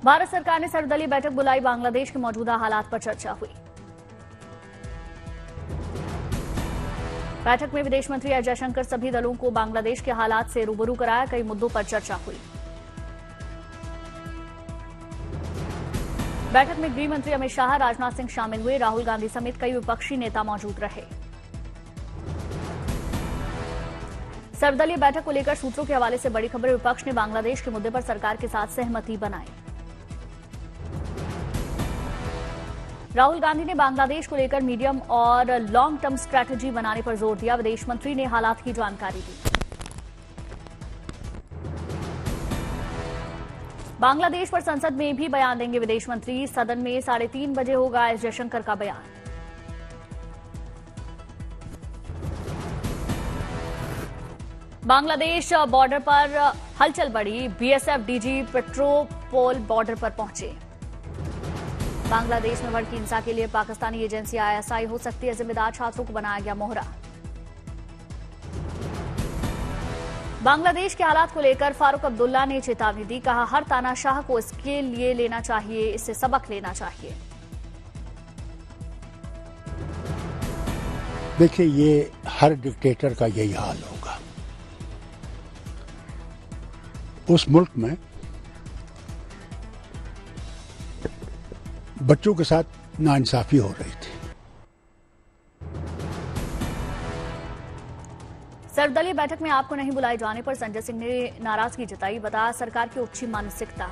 भारत सरकार ने सर्वदलीय बैठक बुलाई, बांग्लादेश के मौजूदा हालात पर चर्चा हुई। बैठक में विदेश मंत्री एस जयशंकर सभी दलों को बांग्लादेश के हालात से रूबरू कराया, कई मुद्दों पर चर्चा हुई। बैठक में गृह मंत्री अमित शाह, राजनाथ सिंह शामिल हुए, राहुल गांधी समेत कई विपक्षी नेता मौजूद रहे। सर्वदलीय बैठक को लेकर सूत्रों के हवाले से बड़ी खबर, विपक्ष ने बांग्लादेश के मुद्दे पर सरकार के साथ सहमति बनाई। राहुल गांधी ने बांग्लादेश को लेकर मीडियम और लॉन्ग टर्म स्ट्रैटेजी बनाने पर जोर दिया, विदेश मंत्री ने हालात की जानकारी दी। बांग्लादेश पर संसद में भी बयान देंगे विदेश मंत्री, सदन में 3:30 बजे होगा एस जयशंकर का बयान। बांग्लादेश बॉर्डर पर हलचल बढ़ी, बीएसएफ डीजी पेट्रोपोल बॉर्डर पर पहुंचे। बांग्लादेश में भड़की हिंसा के लिए पाकिस्तानी एजेंसी आईएसआई हो सकती है जिम्मेदार, छात्रों को बनाया गया मोहरा। बांग्लादेश के हालात को लेकर फारूक अब्दुल्ला ने चेतावनी दी, कहा हर तानाशाह को इसके लिए लेना चाहिए, इससे सबक लेना चाहिए। देखिए, ये हर डिक्टेटर का यही हाल होगा। उस मुल्क में बच्चों के साथ नाइंसाफी हो रही थी। सर्वदलीय बैठक में आपको नहीं बुलाए जाने पर संजय सिंह ने नाराजगी जताई, बताया सरकार की उच्च मानसिकता।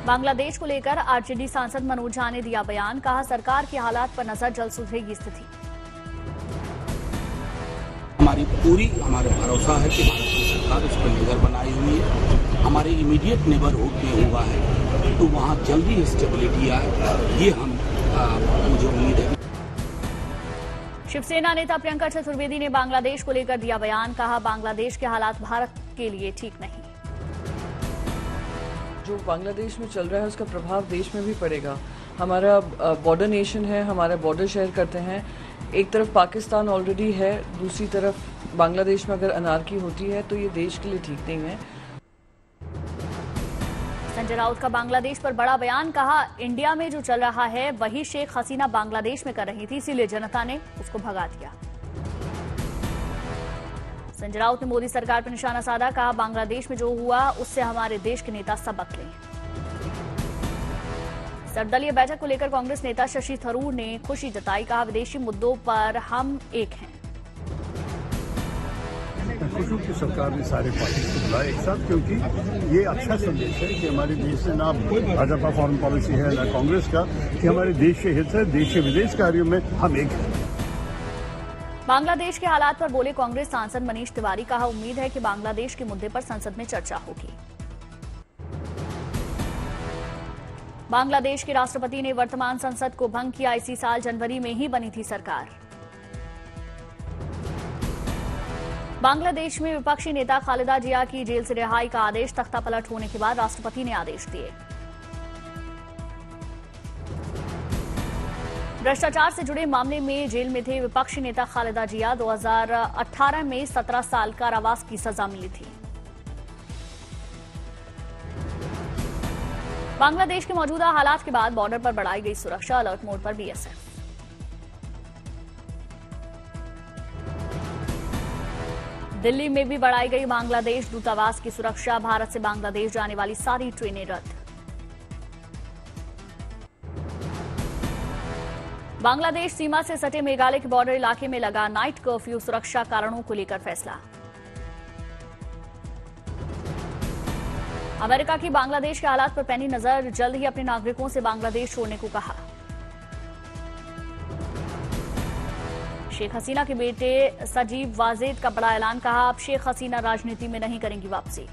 बांग्लादेश को लेकर आरजेडी सांसद मनोज झा ने दिया बयान, कहा सरकार के हालात पर नजर, जल्द सुधरेगी स्थिति। हमारा भरोसा है कि भारत की सरकार इस पर नजर बनाई हुई है। हमारे इमीडिएट नेबरहुड में हुआ है तो वहाँ जल्दी स्टेबिलिटी आए, ये मुझे उम्मीद है। शिवसेना नेता प्रियंका चतुर्वेदी ने बांग्लादेश को लेकर दिया बयान, कहा बांग्लादेश के हालात भारत के लिए ठीक नहीं। जो बांग्लादेश में चल रहा है उसका प्रभाव देश में भी पड़ेगा। हमारा बॉर्डर नेशन है, हमारा बॉर्डर शेयर करते हैं। एक तरफ पाकिस्तान ऑलरेडी है, दूसरी तरफ बांग्लादेश में अगर अनारकी होती है तो ये देश के लिए ठीक नहीं है। संजय राउत का बांग्लादेश पर बड़ा बयान, कहा इंडिया में जो चल रहा है वही शेख हसीना बांग्लादेश में कर रही थी, इसीलिए जनता ने उसको भगा दिया। संजय राउत ने मोदी सरकार पर निशाना साधा, कहा बांग्लादेश में जो हुआ उससे हमारे देश के नेता सबक लें। सर्वदलीय बैठक को लेकर कांग्रेस नेता शशि थरूर ने खुशी जताई, कहा विदेशी मुद्दों पर हम एक हैं। खुशी की सरकार ने सारे पार्टी को बुलाया एक साथ, क्योंकि ये अच्छा संदेश है कि हमारे देश में ना भाजपा फॉरेन पॉलिसी है ना कांग्रेस का, कि हमारे देश के हित है, देश के विदेश कार्यों में हम एक हैं। बांग्लादेश के हालात पर बोले कांग्रेस सांसद मनीष तिवारी, कहा उम्मीद है कि बांग्लादेश के मुद्दे पर संसद में चर्चा होगी। बांग्लादेश के राष्ट्रपति ने वर्तमान संसद को भंग किया, इसी साल जनवरी में ही बनी थी सरकार। बांग्लादेश में विपक्षी नेता खालिदा जिया की जेल से रिहाई का आदेश, तख्तापलट होने के बाद राष्ट्रपति ने आदेश दिए। भ्रष्टाचार से जुड़े मामले में जेल में थे विपक्षी नेता खालिदा जिया, 2018 में 17 साल कारावास की सजा मिली थी। बांग्लादेश के मौजूदा हालात के बाद बॉर्डर पर बढ़ाई गई सुरक्षा, अलर्ट मोड पर बीएसएफ। दिल्ली में भी बढ़ाई गई बांग्लादेश दूतावास की सुरक्षा, भारत से बांग्लादेश जाने वाली सारी ट्रेनें रद्द। बांग्लादेश सीमा से सटे मेघालय के बॉर्डर इलाके में लगा नाइट कर्फ्यू, सुरक्षा कारणों को लेकर फैसला। अमेरिका की बांग्लादेश के हालात पर पैनी नजर, जल्द ही अपने नागरिकों से बांग्लादेश छोड़ने को कहा। शेख हसीना के बेटे सजीब वाजेद का बड़ा ऐलान, कहा अब शेख हसीना राजनीति में नहीं करेंगी वापसी।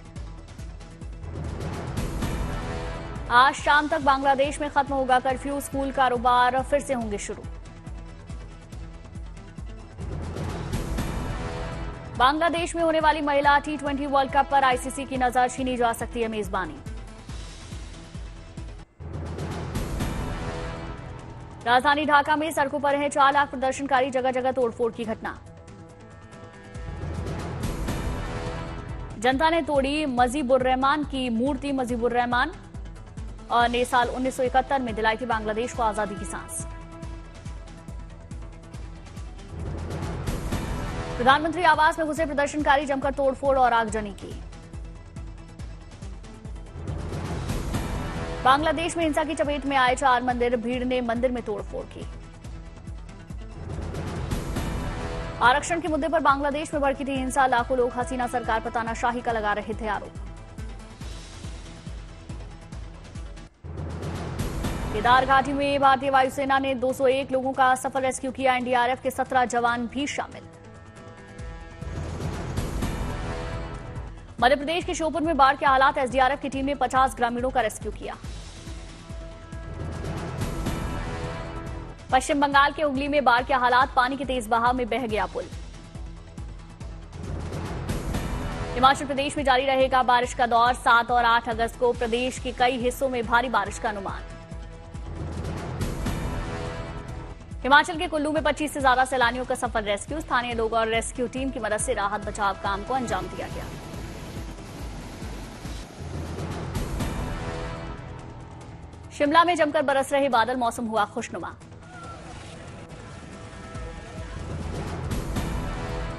आज शाम तक बांग्लादेश में खत्म होगा कर्फ्यू, स्कूल कारोबार फिर से होंगे शुरू। बांग्लादेश में होने वाली महिला T20 वर्ल्ड कप पर आईसीसी की नजर, छीनी जा सकती है मेजबानी। राजधानी ढाका में सड़कों पर हैं 4 लाख प्रदर्शनकारी, जगह जगह तोड़फोड़ की घटना। जनता ने तोड़ी मजीबुर रहमान की मूर्ति। मजीबुर रहमान ने साल 1971 में दिलाई थी बांग्लादेश को आजादी की सांस। प्रधानमंत्री आवास में घुसे प्रदर्शनकारी जमकर तोड़फोड़ और आगजनी की। बांग्लादेश में हिंसा की चपेट में आए 4 मंदिर। भीड़ ने मंदिर में तोड़फोड़ की। आरक्षण के मुद्दे पर बांग्लादेश में भड़की थी हिंसा। लाखों लोग हसीना सरकार पर तानाशाही का लगा रहे थे आरोप। केदार घाटी में भारतीय वायुसेना ने 201 लोगों का सफल रेस्क्यू किया। एनडीआरएफ के 17 जवान भी शामिल। मध्य प्रदेश के श्योपुर में बाढ़ के हालात। एसडीआरएफ की टीम ने 50 ग्रामीणों का रेस्क्यू किया। पश्चिम बंगाल के हुगली में बाढ़ के हालात। पानी के तेज बहाव में बह गया पुल। हिमाचल प्रदेश में जारी रहेगा बारिश का दौर। 7 और 8 अगस्त को प्रदेश के कई हिस्सों में भारी बारिश का अनुमान। हिमाचल के कुल्लू में 25 से ज्यादा सैलानियों का सफल रेस्क्यू। स्थानीय लोग और रेस्क्यू टीम की मदद से राहत बचाव काम को अंजाम दिया गया। शिमला में जमकर बरस रहे बादल। मौसम हुआ खुशनुमा।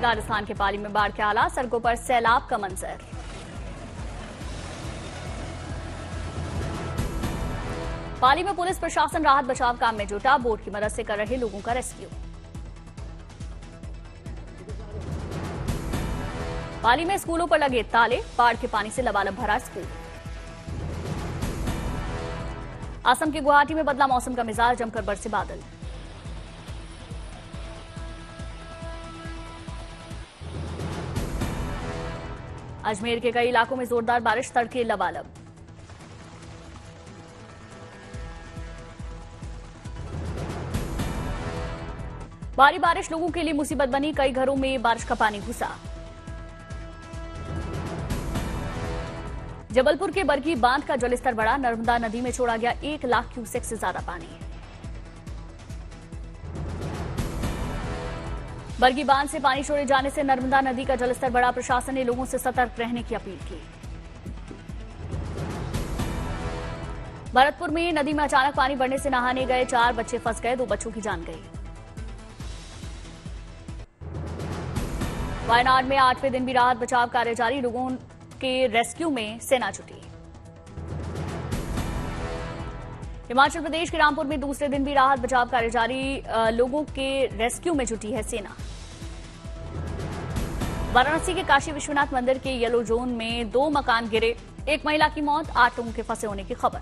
राजस्थान के पाली में बाढ़ के हालात। सड़कों पर सैलाब का मंजर। पाली में पुलिस प्रशासन राहत बचाव काम में जुटा। बोट की मदद से कर रहे लोगों का रेस्क्यू। पाली में स्कूलों पर लगे ताले। बाढ़ के पानी से लबालब भरा स्कूल। असम के गुवाहाटी में बदला मौसम का मिजाज। जमकर बरसे बादल। अजमेर के कई इलाकों में जोरदार बारिश। तड़के लबालब। भारी बारिश लोगों के लिए मुसीबत बनी। कई घरों में बारिश का पानी घुसा। जबलपुर के बरगी बांध का जलस्तर बढ़ा। नर्मदा नदी में छोड़ा गया 1 लाख क्यूसेक से ज्यादा पानी। बरगी बांध से पानी छोड़े जाने से नर्मदा नदी का जलस्तर बढ़ा। प्रशासन ने लोगों से सतर्क रहने की अपील की। भरतपुर में नदी में अचानक पानी बढ़ने से नहाने गए 4 बच्चे फंस गए। 2 बच्चों की जान गई। वायनाड में 8वें दिन भी राहत बचाव कार्य जारी। लोगों के रेस्क्यू में सेना जुटी। हिमाचल प्रदेश के रामपुर में दूसरे दिन भी राहत बचाव कार्य जारी। लोगों के रेस्क्यू में जुटी है सेना। वाराणसी के काशी विश्वनाथ मंदिर के येलो जोन में 2 मकान गिरे। 1 महिला की मौत। 8 लोगों के फंसे होने की खबर।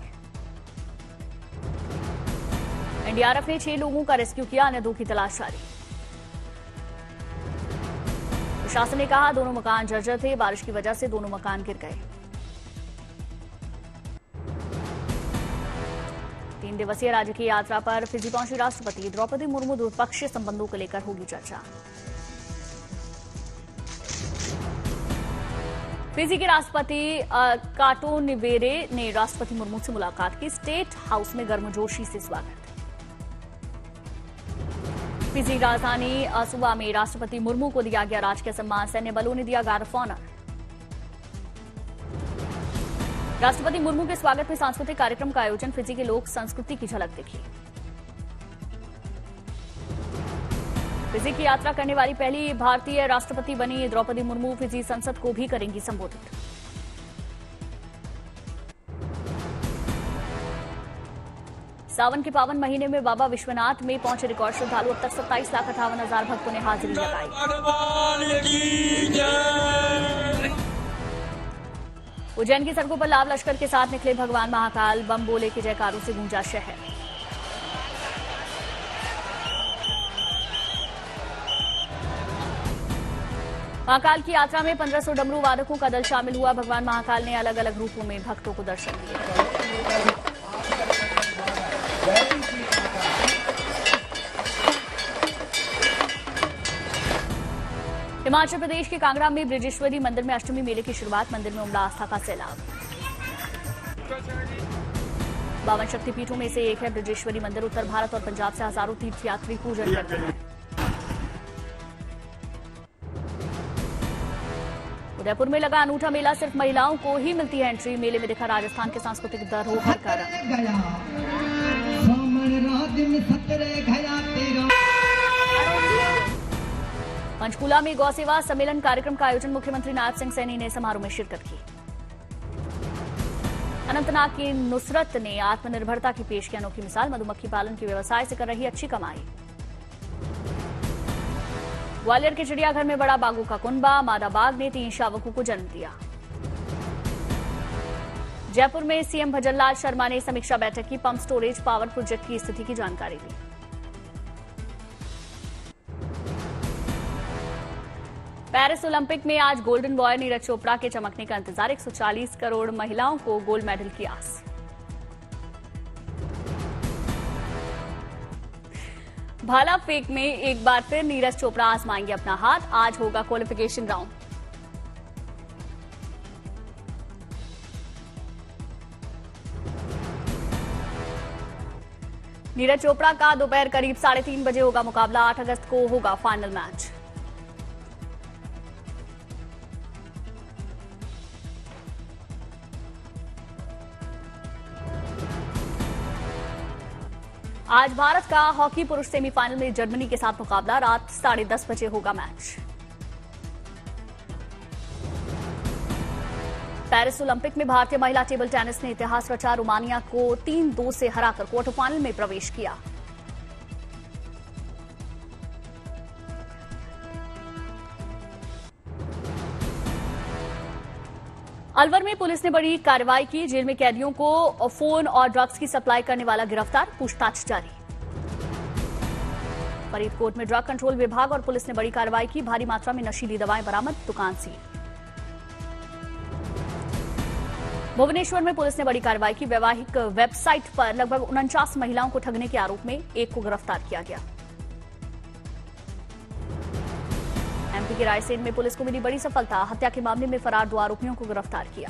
एनडीआरएफ ने 6 लोगों का रेस्क्यू किया। अन्य 2 की तलाश जारी। प्रशासन ने कहा दोनों मकान जर्जर थे। बारिश की वजह से दोनों मकान गिर गए। 3 दिवसीय राजकीय यात्रा पर फिजी पहुंची राष्ट्रपति द्रौपदी मुर्मू। द्विपक्षीय संबंधों को लेकर होगी चर्चा। फिजी के राष्ट्रपति काटो निवेरे ने राष्ट्रपति मुर्मू से मुलाकात की। स्टेट हाउस में गर्मजोशी से स्वागत। फिजी राजधानी सुबा में राष्ट्रपति मुर्मू को दिया गया राजकीय सम्मान। सैन्य बलों ने दिया गार्ड ऑफ ऑनर। राष्ट्रपति मुर्मू के स्वागत में सांस्कृतिक कार्यक्रम का आयोजन। फिजी के लोक संस्कृति की झलक दिखी। फिजी की यात्रा करने वाली पहली भारतीय राष्ट्रपति बनी द्रौपदी मुर्मू। फिजी संसद को भी करेंगी संबोधित। सावन के पावन महीने में बाबा विश्वनाथ में पहुंचे रिकॉर्ड श्रद्धालु। अब तक 27,58,000 भक्तों ने हाजिरी लगाई। उज्जैन की सड़कों पर लाव लश्कर के साथ निकले भगवान महाकाल। बम बोले के जयकारों से गूंजा शहर। महाकाल की यात्रा में 1500 डमरू वादकों का दल शामिल हुआ। भगवान महाकाल ने अलग अलग रूपों में भक्तों को दर्शन दिए। हिमाचल प्रदेश के कांगड़ा में बृजेश्वरी मंदिर में अष्टमी मेले की शुरुआत। मंदिर में उमड़ा आस्था का सैलाब। 52 शक्तिपीठों में से एक है बृजेश्वरी मंदिर। उत्तर भारत और पंजाब से हजारों तीर्थयात्री पूजन करते हैं। उदयपुर में लगा अनूठा मेला, सिर्फ महिलाओं को ही मिलती है एंट्री। मेले में दिखा राजस्थान के सांस्कृतिक धरोहर का रंग। पंचकूला में गौ सेवा सम्मेलन कार्यक्रम का आयोजन, मुख्यमंत्री नायब सिंह सैनी ने समारोह में शिरकत की। अनंतनाग की नुसरत ने आत्मनिर्भरता की पेश की अनोखी मिसाल, मधुमक्खी पालन के व्यवसाय से कर रही अच्छी कमाई। ग्वालियर के चिड़ियाघर में बड़ा बाघों का कुनबा, मादा बाघ ने 3 शावकों को जन्म दिया। जयपुर में सीएम भजनलाल शर्मा ने समीक्षा बैठक की, पंप स्टोरेज पावर प्रोजेक्ट की स्थिति की जानकारी दी। पेरिस ओलंपिक में आज गोल्डन बॉय नीरज चोपड़ा के चमकने का इंतजार, 140 करोड़ महिलाओं को गोल्ड मेडल की आस। भाला फेंक में एक बार फिर नीरज चोपड़ा आजमाएंगे अपना हाथ, आज होगा क्वालिफिकेशन राउंड। नीरज चोपड़ा का दोपहर करीब 3:30 बजे होगा मुकाबला, 8 अगस्त को होगा फाइनल मैच। आज भारत का हॉकी पुरुष सेमीफाइनल में जर्मनी के साथ मुकाबला, रात 10:30 बजे होगा मैच। पेरिस ओलंपिक में भारतीय महिला टेबल टेनिस ने इतिहास रचा, रोमानिया को 3-2 से हराकर क्वार्टर फाइनल में प्रवेश किया। अलवर में पुलिस ने बड़ी कार्रवाई की, जेल में कैदियों को फोन और ड्रग्स की सप्लाई करने वाला गिरफ्तार, पूछताछ जारी। फरीदकोट में ड्रग कंट्रोल विभाग और पुलिस ने बड़ी कार्रवाई की, भारी मात्रा में नशीली दवाएं बरामद, दुकान सील। भुवनेश्वर में पुलिस ने बड़ी कार्रवाई की, वैवाहिक वेबसाइट पर लगभग 49 महिलाओं को ठगने के आरोप में एक को गिरफ्तार किया गया। एमपी के रायसेन में पुलिस को मिली बड़ी सफलता, हत्या के मामले में फरार 2 आरोपियों को गिरफ्तार किया।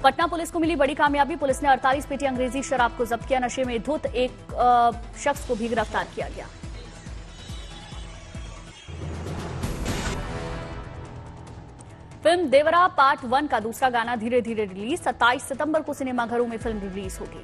पटना पुलिस को मिली बड़ी कामयाबी, पुलिस ने 48 पेटी अंग्रेजी शराब को जब्त किया, नशे में धुत एक शख्स को भी गिरफ्तार किया गया। फिल्म देवरा पार्ट 1 का दूसरा गाना धीरे धीरे रिलीज, 27 सितंबर को सिनेमाघरों में फिल्म रिलीज होगी।